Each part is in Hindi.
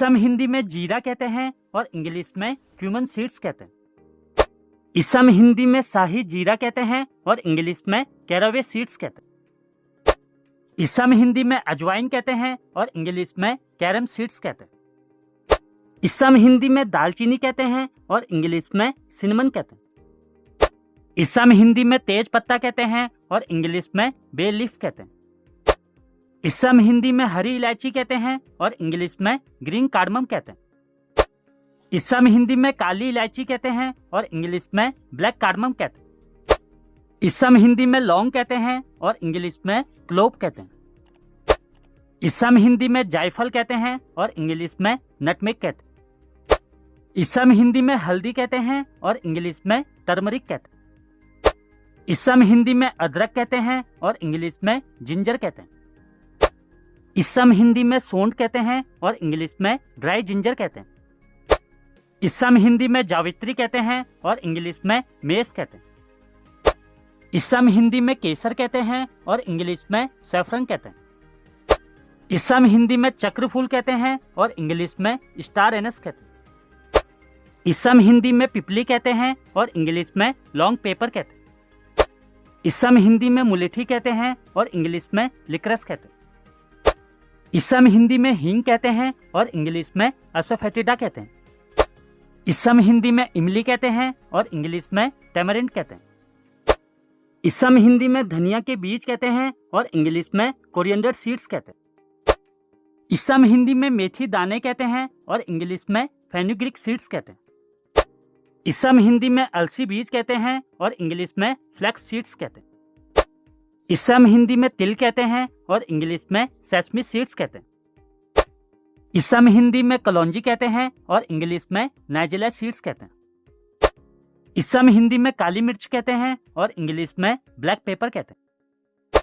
इसे हम हिंदी में जीरा कहते हैं और इंग्लिश में क्यूमन सीड्स कहते हैं। इसे हम हिंदी में शाही जीरा कहते हैं और इंग्लिश में कैरावे सीड्स कहते हैं। इसे हम हिंदी में अजवाइन कहते हैं और इंग्लिश में कैरम सीड्स कहते हैं। इसे हम हिंदी में दालचीनी कहते हैं और इंग्लिश में सिनेमन कहते हैं। इसे हम हिंदी में तेज पत्ता कहते हैं और इंग्लिश में बे लीफ कहते हैं। इसे हम हिंदी में हरी इलायची कहते हैं और इंग्लिश में ग्रीन कार्डमम कहते हैं। इसे हम हिंदी में काली इलायची कहते हैं और इंग्लिश में ब्लैक कार्डमम कहते हैं। इसे हम हिंदी में लौंग कहते हैं और इंग्लिश में क्लोव कहते हैं। इसे हम हिंदी में जायफल कहते हैं और इंग्लिश में नटमेग कहते हैं। इसे हम हिंदी में हल्दी कहते हैं और इंग्लिश में टर्मरिक कहते हैं। इसे हम हिंदी में अदरक कहते हैं और इंग्लिश में जिंजर कहते हैं। इसे हम हिंदी में सौंठ कहते हैं और इंग्लिश में ड्राई जिंजर कहते हैं। इसे हम हिंदी में जावित्री कहते हैं और इंग्लिश में मेस कहते हैं। इसे हम हिंदी में केसर कहते हैं और इंग्लिश में सैफरन कहते हैं। इसे हम हिंदी में चक्रफूल कहते हैं और इंग्लिश में स्टार एनस कहते हैं। इसे हम हिंदी में पिपली कहते हैं और इंग्लिश में लॉन्ग पेपर कहते हैं। इसे हम हिंदी में मुलेठी कहते हैं और इंग्लिश में लिक्रस कहते हैं। इसे हम हिंदी में हींग कहते हैं और इंग्लिश में असोफेटिडा कहते हैं। इसे हम हिंदी में इमली कहते हैं और इंग्लिश में टेमरिंड कहते हैं। इसे हम हिंदी में धनिया के बीज कहते हैं और इंग्लिश में कोरिएंडर सीड्स कहते हैं। इसे हम हिंदी में मेथी दाने कहते हैं और इंग्लिश में फेनुग्रीक सीड्स कहते हैं। इसे हम हिंदी में अलसी बीज कहते हैं और इंग्लिश में फ्लैक्स सीड्स कहते हैं। इसे हम हिंदी में तिल कहते हैं और इंग्लिश में सेसमी सीड्स कहते हैं। इसे हम हिंदी में कलौंजी कहते हैं और इंग्लिश में नाइजेला सीड्स कहते हैं। इसे हम हिंदी में काली मिर्च कहते हैं और इंग्लिश में ब्लैक पेपर कहते हैं।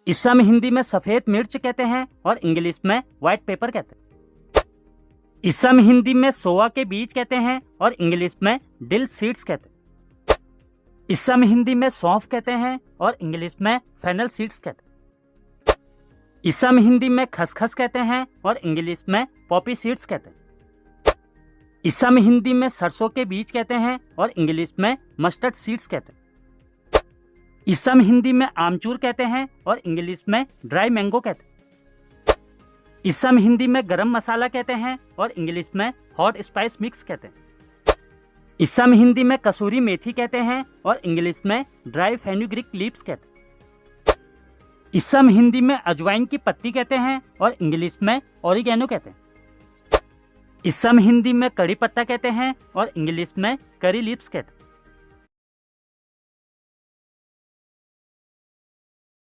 इसे हम हिंदी में सफेद मिर्च कहते हैं और इंग्लिश में व्हाइट पेपर कहते हैं। इसे हम हिंदी में सोआ के बीज कहते हैं और इंग्लिश में डिल सीड्स कहते हैं। इसे हम हिंदी में सौंफ कहते हैं और इंग्लिश में फेनल सीड्स कहते हैं। इसे हम हिंदी में खसखस कहते हैं और इंग्लिश में पॉपी सीड्स कहते हैं। इसे हम हिंदी में सरसों के बीज कहते हैं और इंग्लिश में मस्टर्ड सीड्स कहते हैं। इसे हम हिंदी में आमचूर कहते हैं और इंग्लिश में ड्राई मैंगो कहते हैं। इसे हम हिंदी में गरम मसाला कहते हैं और इंग्लिश में हॉट स्पाइस मिक्स कहते हैं। इसे हम हिंदी में कसूरी मेथी कहते हैं और इंग्लिश में ड्राई फेनुग्रीक लीव्स कहते हैं। इसे हम हिंदी में अजवाइन की पत्ती कहते हैं और इंग्लिश में ऑरिगेनो कहते हैं। इसे हम हिंदी में कड़ी पत्ता कहते हैं और इंग्लिश में करी लीव्स कहते हैं।